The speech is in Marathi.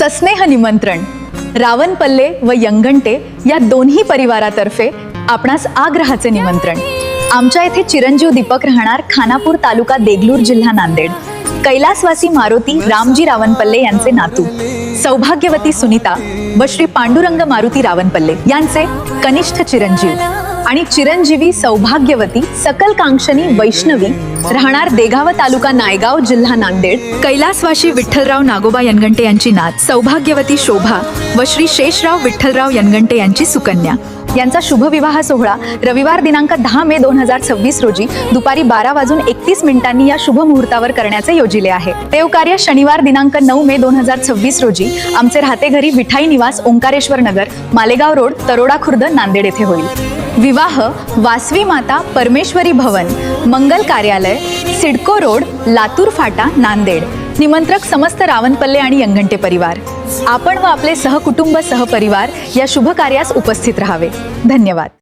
सस्नेह निमंत्रण रावणपल्ले व यंगंटे या दोन्ही परिवारातर्फे आपणास आग्रहाचे निमंत्रण। आमच्या येथे चिरंजीव दीपक राहणार खानापूर तालुका देगलूर जिल्हा नांदेड। कैलासवासी मारुती रामजी रावणपल्ले यांचे नातू सौभाग्यवती सुनीता व श्री पांडुरंग मारुती रावणपल्ले यांचे कनिष्ठ चिरंजीव आणि चिरंजीवी सौभाग्यवती सकल कांक्षणी वैष्णवी राहणार देगाव तालुका नायगाव जिल्हा नांदेड। कैलासवासी विठ्ठलराव नागोबा यनगंटे यांची नात सौभाग्यवती शोभा व श्री शेषराव विठ्ठलराव यनगंटे यांची सुकन्या यांचा शुभविवाह सोहळा रविवार दिनांक 10 मे 2026 रोजी दुपारी 12:31 या शुभ मुहूर्तावर करण्याचे योजिले आहे। देवकार्य शनिवार दिनांक 9 मे 2026 रोजी आमचे राहते घरी विठाई निवास ओंकारेश्वर नगर मालेगाव रोड तरोडा खुर्द नांदेड येथे होईल। विवाह वासवी माता परमेश्वरी भवन मंगल कार्यालय सिडको रोड लातूर फाटा नांदेड। निमंत्रक समस्त रावणपल्ले आणि यंगंटे परिवार। आपण व आपले सहकुटुंब सहपरिवार या शुभ कार्यास उपस्थित राहावे। धन्यवाद।